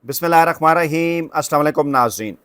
बिस्मिल्लाहिर्रहमानिर्रहीम। अस्सलाम वालेकुम नाज़रीन।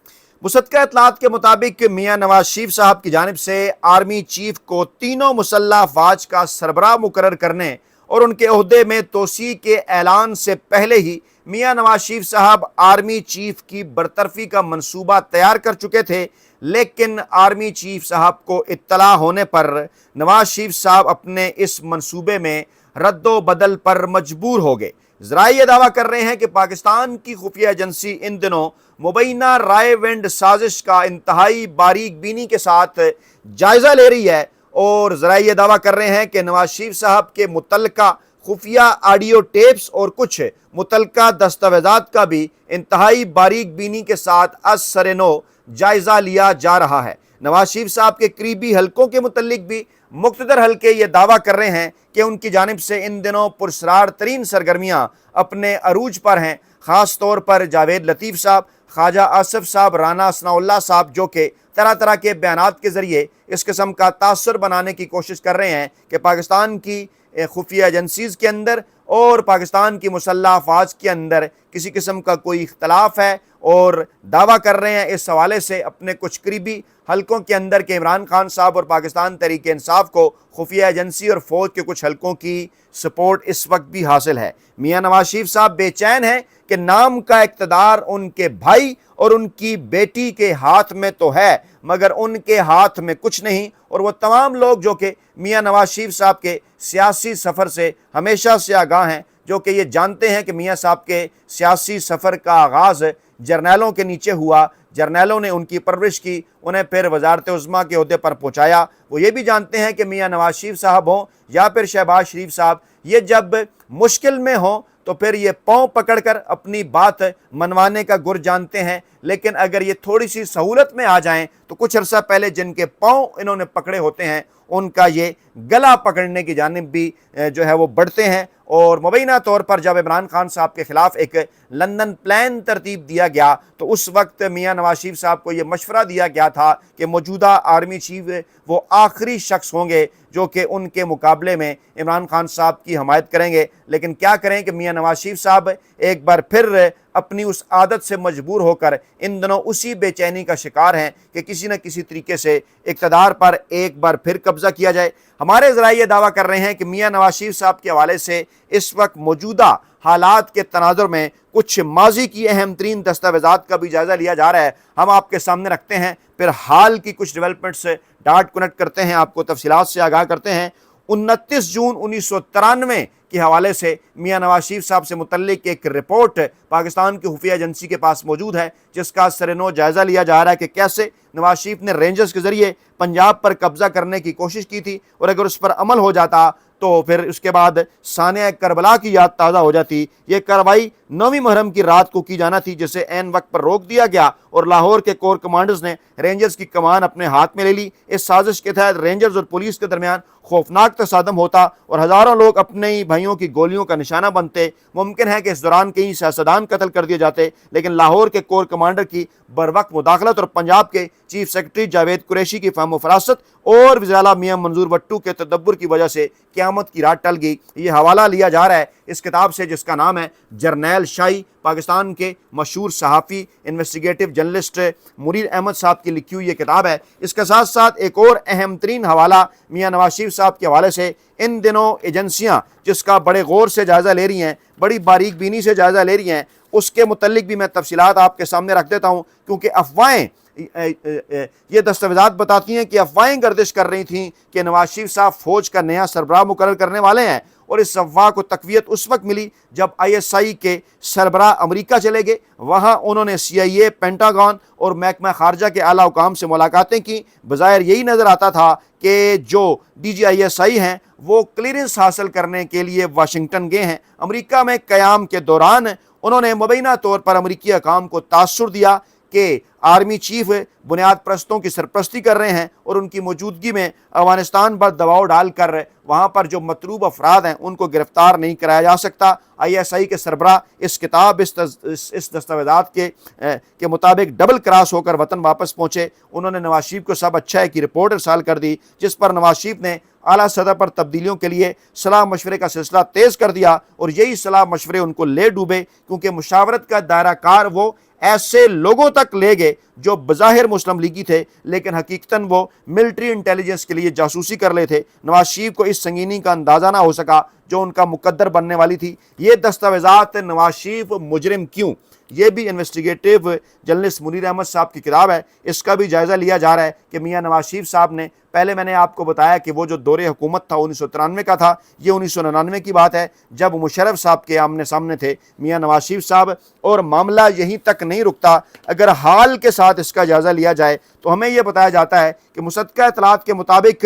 मुसद्दक़ा इत्तलात के मुताबिक मियाँ नवाज शरीफ साहब की जानिब से आर्मी चीफ को तीनों मुसल्लह अफ़वाज का सरबराह मुकर्रर करने और उनके ओहदे में तोसी के ऐलान से पहले ही मियाँ नवाज शरीफ साहब आर्मी चीफ की बरतरफी का मंसूबा तैयार कर चुके थे, लेकिन आर्मी चीफ साहब को इत्तला होने पर नवाज शरीफ साहब अपने इस मंसूबे में रद्दो बदल पर मजबूर हो गए। ज़राए ये दावा कर रहे हैं कि पाकिस्तान की खुफिया एजेंसी इन दिनों मुबैना राय विंड साजिश का इंतहाई बारीक बीनी के साथ जायज़ा ले रही है और ज़राए ये दावा कर रहे हैं कि नवाज शरीफ साहब के मुतल्लका खुफिया ऑडियो टेप्स और कुछ मुतल्लका दस्तावेज़ात का भी इंतहाई बारीक बीनी के साथ असर-ए-नो जायज़ा लिया जा रहा है। नवाज शरीफ साहब के करीबी हलकों के मुतल्लिक भी मुख्तदर हलके ये दावा कर रहे हैं कि उनकी जानिब से इन दिनों पुरस्रार तरीन सरगर्मियाँ अपने अरूज पर हैं। ख़ास तौर पर जावेद लतीफ़ साहब, ख्वाजा आसिफ साहब, राना सनाउल्लाह साहब, जो कि तरह तरह के बयानात के ज़रिए इस किस्म का तासुर बनाने की कोशिश कर रहे हैं कि पाकिस्तान की खुफिया एजेंसीज़ के अंदर और पाकिस्तान की मुसल्लह अफ़वाज के अंदर किसी किस्म का कोई इख्तलाफ है, और दावा कर रहे हैं इस हवाले से अपने कुछ करीबी हलकों के अंदर के इमरान खान साहब और पाकिस्तान तहरीक इंसाफ को खुफिया एजेंसी और फ़ौज के कुछ हलकों की सपोर्ट इस वक्त भी हासिल है। मियाँ नवाज शरीफ साहब बेचैन हैं कि नाम का इक़्तिदार उनके भाई और उनकी बेटी के हाथ में तो है, मगर उनके हाथ में कुछ नहीं। और वो तमाम लोग जो कि मियाँ नवाज शरीफ साहब के सियासी सफ़र से हमेशा से आगाह हैं, जो कि ये जानते हैं कि मियाँ साहब के सियासी सफ़र का आगाज़ जर्नैलों के नीचे हुआ, जर्नैलों ने उनकी परवरिश की, उन्हें फिर वज़ारत उज़्मा के ओहदे पर पहुँचाया। वो ये भी जानते हैं कि मियाँ नवाज शरीफ साहब हों या फिर शहबाज शरीफ साहब, ये जब मुश्किल में हों तो फिर ये पाँव पकड़कर अपनी बात मनवाने का गुर जानते हैं, लेकिन अगर ये थोड़ी सी सहूलत में आ जाएं तो कुछ अर्सा पहले जिनके पाँव इन्होंने पकड़े होते हैं उनका ये गला पकड़ने की जानिब भी जो है वो बढ़ते हैं। और मुबैना तौर पर जब इमरान खान साहब के ख़िलाफ़ एक लंदन प्लान तरतीब दिया गया तो उस वक्त मियाँ नवाज शरीफ साहब को ये मशवरा दिया गया था कि मौजूदा आर्मी चीफ वो आखिरी शख्स होंगे जो कि उनके मुकाबले में इमरान खान साहब की हमायत करेंगे। लेकिन क्या करें कि मियाँ नवाज शरीफ साहब एक बार फिर अपनी उस आदत से मजबूर होकर इन दिनों उसी बेचैनी का शिकार हैं कि किसी न किसी तरीके से इक़्तिदार पर एक बार फिर कब्ज़ा किया जाए। हमारे ज़राए ये दावा कर रहे हैं कि मियाँ नवाज शरीफ साहब के हवाले से इस वक्त मौजूदा हालात के तनाज़ुर में कुछ माजी की अहम तरीन दस्तावेज़ात का भी जायज़ा लिया जा रहा है। हम आपके सामने रखते हैं, फिर हाल की कुछ डेवलपमेंट से डाट कनेक्ट करते हैं, आपको तफसीलात से आगाह करते हैं। 29 जून 1993 के हवाले से मियाँ नवाज शरीफ साहब से मुतल्लिक एक रिपोर्ट पाकिस्तान की खुफिया एजेंसी के पास मौजूद है, जिसका सर-ए-नो जायज़ा लिया जा रहा है कि कैसे नवाज शरीफ ने रेंजर्स के ज़रिए पंजाब पर कब्ज़ा करने की कोशिश की थी, और अगर उस पर अमल हो जाता तो फिर उसके बाद सानिया करबला की याद ताज़ा हो जाती। ये कार्रवाई 9वीं मुहर्रम की रात को की जाना थी, जिसे ऐन वक्त पर रोक दिया गया और लाहौर के कोर कमांडर्स ने रेंजर्स की कमान अपने हाथ में ले ली। इस साजिश के तहत रेंजर्स और पुलिस के दरमियान खौफनाक तसादम होता और हज़ारों लोग अपने ही भाइयों की गोलियों का निशाना बनते। मुमकिन है कि इस दौरान कई सियासतदान कत्ल कर दिए जाते, लेकिन लाहौर के कोर कमांडर की बरवक्त मुदाखलत और पंजाब के चीफ सेक्रेटरी जावेद कुरैशी की फहम फरासत और वज़ीर मियाँ मंजूर भट्टू के तदब्बुर की वजह से क़यामत की रात टल गई। ये हवाला लिया जा रहा है इस किताब से, जिसका नाम है जर्नैल शाही। पाकिस्तान के मशहूर सहाफ़ी इन्वेस्टिगेटिव जर्नलिस्ट मुनीर अहमद साहब की लिखी हुई ये किताब है। इसके साथ साथ एक और अहम तरीन हवाला मियाँ नवाज शरीफ साहब के हवाले से इन दिनों एजेंसियाँ जिसका बड़े गौर से जायज़ा ले रही हैं, बड़ी बारीक बीनी से जायज़ा ले रही हैं, उसके मुतल्लिक भी मैं तफसीलात आपके सामने रख देता हूँ, क्योंकि अफवाहें ये दस्तावेज़ात बताती हैं कि अफवाहें गर्दिश कर रही थीं कि नवाज शरीफ साहब फ़ौज का नया सरबराह मुकर्रर करने वाले हैं, और इस अफवाह को तक़वियत उस वक्त मिली जब ISI के सरबराह अमेरिका चले गए। वहाँ उन्होंने CIA, पेंटागन और महकमा खारजा के आला हुकाम से मुलाकातें की। बज़ाहिर यही नज़र आता था कि जो DG ISI हैं वो क्लियरेंस हासिल करने के लिए वाशिंगटन गए हैं। अमेरिका में क़याम के दौरान उन्होंने मुबैना तौर पर अमरीकी हकाम को तासुर दिया कि آرمی چیف بنیاد پرستوں کی سرپرستی کر رہے ہیں اور ان کی موجودگی میں افغانستان پر دباؤ ڈال کر وہاں پر جو مطلوب افراد ہیں ان کو گرفتار نہیں کرایا جا سکتا۔ ISI کے سربراہ اس کتاب اس دستاویزات کے مطابق ڈبل کراس ہو کر وطن واپس پہنچے۔ انہوں نے نواز شریف کو سب اچھا ہے کی رپورٹ ارسال کر دی، جس پر نواز شریف نے اعلیٰ سطح پر تبدیلیوں کے لیے صلاح مشورے کا سلسلہ تیز کر دیا، اور یہی صلاح مشورے ان کو لے ڈوبے، کیونکہ مشاورت کا دائرہ کار وہ ایسے لوگوں تک لے گئے جو بظاہر مسلم لیگی تھے لیکن حقیقتاً وہ ملٹری انٹیلیجنس کے لیے جاسوسی کر لے تھے۔ نواز شریف کو اس سنگینی کا اندازہ نہ ہو سکا جو ان کا مقدر بننے والی تھی۔ یہ دستاویزات نواز شریف مجرم کیوں، یہ بھی انویسٹیگیٹو جرنلسٹ منیر احمد صاحب کی کتاب ہے، اس کا بھی جائزہ لیا جا رہا ہے کہ میاں نواز شریف صاحب نے، پہلے میں نے آپ کو بتایا کہ وہ جو دور حکومت تھا 1993 کا تھا، یہ 1999 کی بات ہے جب مشرف صاحب کے آمنے سامنے تھے میاں نواز شریف صاحب، اور معاملہ یہیں تک نہیں رکتا۔ اگر حال کے ساتھ اس کا جائزہ لیا جائے تو ہمیں یہ بتایا جاتا ہے کہ مصدقہ اطلاعات کے مطابق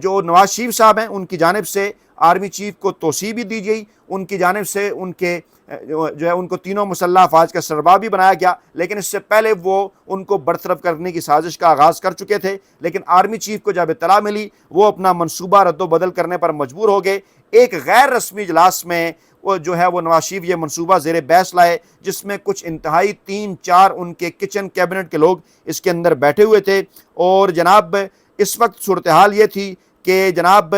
جو نواز شریف صاحب ہیں ان کی جانب سے آرمی چیف کو توسیع بھی دی گئی، ان کی جانب سے ان کے جو ہے ان کو تینوں مسلح افواج کا سربراہ بھی بنایا گیا، لیکن اس سے پہلے وہ ان کو برطرف کرنے کی سازش کا آغاز کر چکے تھے۔ لیکن آرمی چیف کو جب اطلاع ملی وہ اپنا منصوبہ رد و بدل کرنے پر مجبور ہو گئے۔ ایک غیر رسمی اجلاس میں وہ جو ہے وہ نواز شریف یہ منصوبہ زیر بحث لائے، جس میں کچھ انتہائی 3-4 ان کے کچن کیبنٹ کے لوگ اس کے اندر بیٹھے ہوئے تھے، اور جناب اس وقت صورتحال یہ تھی کہ جناب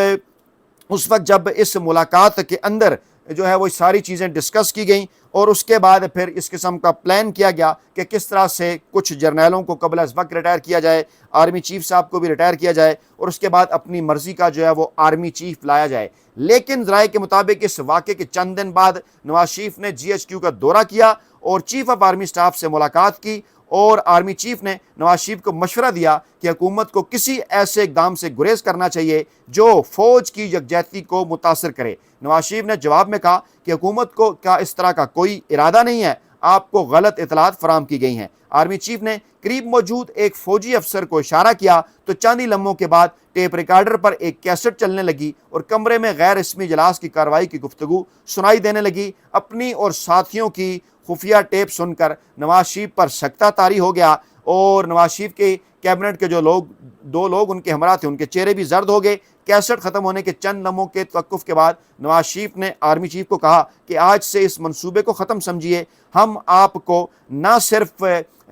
اس وقت جب اس ملاقات کے اندر جو ہے وہ ساری چیزیں ڈسکس کی گئیں، اور اس کے بعد پھر اس قسم کا پلان کیا گیا کہ کس طرح سے کچھ جرنیلوں کو قبل از وقت ریٹائر کیا جائے، آرمی چیف صاحب کو بھی ریٹائر کیا جائے، اور اس کے بعد اپنی مرضی کا جو ہے وہ آرمی چیف لایا جائے۔ لیکن ذرائع کے مطابق اس واقعے کے چند دن بعد نواز شریف نے GHQ کا دورہ کیا اور چیف آف آرمی سٹاف سے ملاقات کی، اور آرمی چیف نے نواز شریف کو مشورہ دیا کہ حکومت کو کسی ایسے اقدام سے گریز کرنا چاہیے جو فوج کی یکجہتی کو متاثر کرے۔ نواز شریف نے جواب میں کہا کہ حکومت کو کیا اس طرح کا کوئی ارادہ نہیں ہے، آپ کو غلط اطلاعات فراہم کی گئی ہیں۔ آرمی چیف نے قریب موجود ایک فوجی افسر کو اشارہ کیا تو چند ہی لمحوں کے بعد ٹیپ ریکارڈر پر ایک کیسٹ چلنے لگی اور کمرے میں غیر رسمی اجلاس کی کارروائی کی گفتگو سنائی دینے لگی۔ اپنی اور ساتھیوں کی خفیہ ٹیپ سن کر نواز شریف پر سکتہ طاری ہو گیا، اور نواز شریف کے کیبنٹ کے جو دو لوگ ان کے ہمراہ تھے ان کے چہرے بھی زرد ہو گئے۔ کیسٹ ختم ہونے کے چند لمحوں کے توقف کے بعد نواز شریف نے آرمی چیف کو کہا کہ آج سے اس منصوبے کو ختم سمجھیے، ہم آپ کو نہ صرف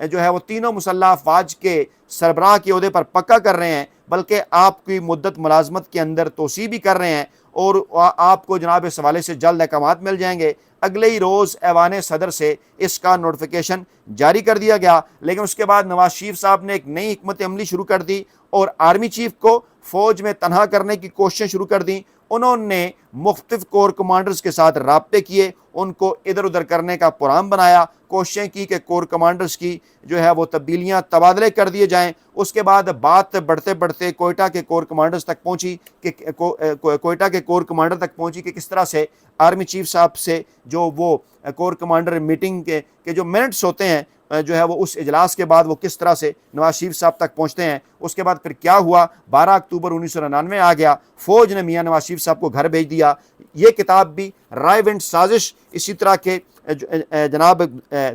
جو ہے وہ تینوں مسلح افواج کے سربراہ کے عہدے پر پکا کر رہے ہیں بلکہ آپ کی مدت ملازمت کے اندر توسیع بھی کر رہے ہیں، اور آپ کو جناب اس حوالے سے جلد احکامات مل جائیں گے۔ اگلے ہی روز ایوان صدر سے اس کا نوٹیفیکیشن جاری کر دیا گیا، لیکن اس کے بعد نواز شریف صاحب نے ایک نئی حکمت عملی شروع کر دی اور آرمی چیف کو فوج میں تنہا کرنے کی کوششیں شروع کر دیں۔ انہوں نے مختلف کور کمانڈرز کے ساتھ رابطے کیے، ان کو ادھر ادھر کرنے کا پروگرام بنایا، کوششیں کی کہ کور کمانڈرز کی جو ہے وہ تبدیلیاں تبادلے کر دیے جائیں۔ اس کے بعد بات بڑھتے بڑھتے کوئٹہ کے کور کمانڈرز تک پہنچی کہ کوئٹہ کے کور کمانڈر تک پہنچی کہ کس طرح سے آرمی چیف صاحب سے جو وہ کور کمانڈر میٹنگ کے جو منٹس ہوتے ہیں جو ہے وہ اس اجلاس کے بعد وہ کس طرح سے نواز شریف صاحب تک پہنچتے ہیں۔ اس کے بعد پھر کیا ہوا، 12 اکتوبر 1999 آ گیا، فوج نے میاں نواز شریف صاحب کو گھر بھیج دیا۔ یہ کتاب بھی رائے ونڈ سازش، اسی طرح کے جناب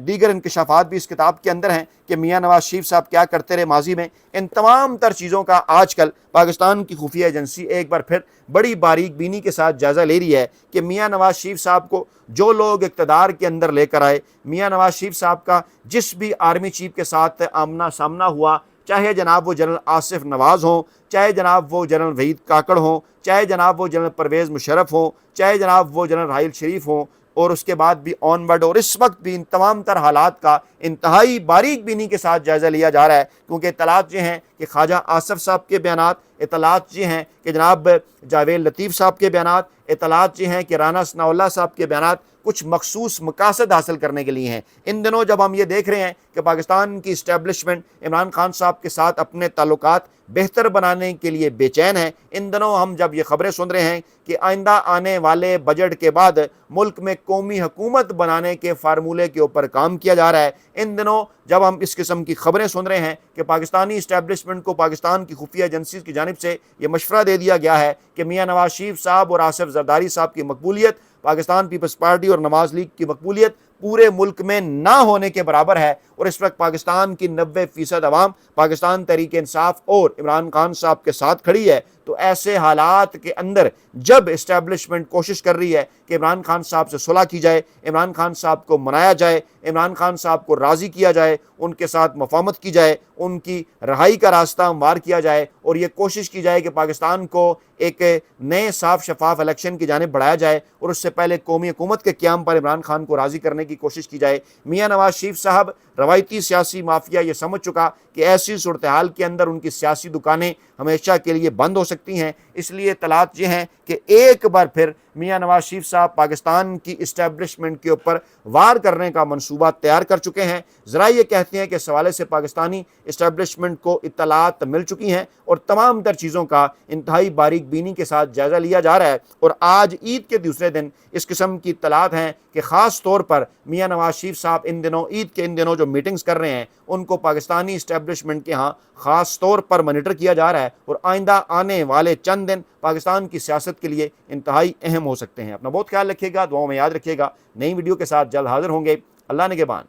دیگر انکشافات بھی اس کتاب کے اندر ہیں کہ میاں نواز شریف صاحب کیا کرتے رہے ماضی میں۔ ان تمام تر چیزوں کا آج کل پاکستان کی خفیہ ایجنسی ایک بار پھر بڑی باریک بینی کے ساتھ جائزہ لے رہی ہے کہ میاں نواز شریف صاحب کو جو لوگ اقتدار کے اندر لے کر آئے، میاں نواز شریف صاحب کا جس بھی آرمی چیف کے ساتھ آمنا سامنا ہوا، چاہے جناب وہ جنرل آصف نواز ہوں، چاہے جناب وہ جنرل وحید کاکڑ ہوں، چاہے جناب وہ جنرل پرویز مشرف ہوں، چاہے جناب وہ جنرل راحیل شریف ہوں، اور اس کے بعد بھی آن ورڈ اور اس وقت بھی ان تمام تر حالات کا انتہائی باریک بینی کے ساتھ جائزہ لیا جا رہا ہے، کیونکہ اطلاعات یہ ہیں کہ خواجہ آصف صاحب کے بیانات، اطلاعات یہ ہیں کہ جناب جاوید لطیف صاحب کے بیانات، اطلاعات یہ ہیں کہ رانا ثناء اللہ صاحب کے بیانات کچھ مخصوص مقاصد حاصل کرنے کے لیے ہیں۔ ان دنوں جب ہم یہ دیکھ رہے ہیں کہ پاکستان کی اسٹیبلشمنٹ عمران خان صاحب کے ساتھ اپنے تعلقات بہتر بنانے کے لیے بے چین ہے، ان دنوں ہم جب یہ خبریں سن رہے ہیں کہ آئندہ آنے والے بجٹ کے بعد ملک میں قومی حکومت بنانے کے فارمولے کے اوپر کام کیا جا رہا ہے، ان دنوں جب ہم اس قسم کی خبریں سن رہے ہیں کہ پاکستانی اسٹیبلشمنٹ کو پاکستان کی خفیہ ایجنسیز کی جانب سے یہ مشورہ دے دیا گیا ہے کہ میاں نواز شریف صاحب اور آصف زرداری صاحب کی مقبولیت، پاکستان پیپلز پارٹی اور نواز لیگ کی مقبولیت पूरे मुल्क में ना होने के बराबर है। और इस वक्त पाकिस्तान की 90% अवाम पाकिस्तान तहरीक इंसाफ और इमरान खान साहब के साथ खड़ी है। तो ऐसे हालात के अंदर जब इस्टेब्लिशमेंट कोशिश कर रही है कि इमरान खान साहब से सुलह की जाए, इमरान खान साहब को मनाया जाए, इमरान खान साहब को राज़ी किया जाए, उनके साथ मफाहमत की जाए, उनकी रहाई का रास्ता हमवार किया जाए और ये कोशिश की जाए कि पाकिस्तान को एक नए साफ शफाफ इलेक्शन की जानिब बढ़ाया जाए और उससे पहले कौमी हुकूमत के क़याम पर इमरान खान को राज़ी करने की कोशिश की जाए। मियाँ नवाज शरीफ साहब रवायती सियासी माफिया ये समझ चुका कि ऐसी सूरत हाल के अंदर उनकी सियासी दुकानें हमेशा के लिए बंद हो सकती हैं। इसलिए तलात ये हैं कि एक बार फिर मियाँ नवाज शरीफ साहब पाकिस्तान की इस्टेब्लिशमेंट के ऊपर वार करने का मंसूबा तैयार कर चुके हैं। ज़रा ये कहते हैं कि इस हवाले से पाकिस्तानी इस्टेब्लिशमेंट को इत्तलात मिल चुकी हैं और तमाम तर चीज़ों का इंतहाई बारीक बीनी के साथ जायज़ा लिया जा रहा है। और आज ईद के दूसरे दिन इस किस्म की इत्तलात हैं कि ख़ास तौर पर मियाँ नवाज शरीफ साहब इन दिनों ईद के इन दिनों जो मीटिंग्स कर रहे हैं उनको पाकिस्तानी इस्टेब्लिशमेंट के यहाँ ख़ास तौर पर मॉनिटर किया जा रहा है और आइंदा आने वाले चंद दिन पाकिस्तान की सियासत के लिए इंतहाई अहम हो सकते हैं। अपना बहुत ख्याल रखिएगा, दुआओं में याद रखिएगा। नई वीडियो के साथ जल्द हाजिर होंगे। अल्लाह निगहबान।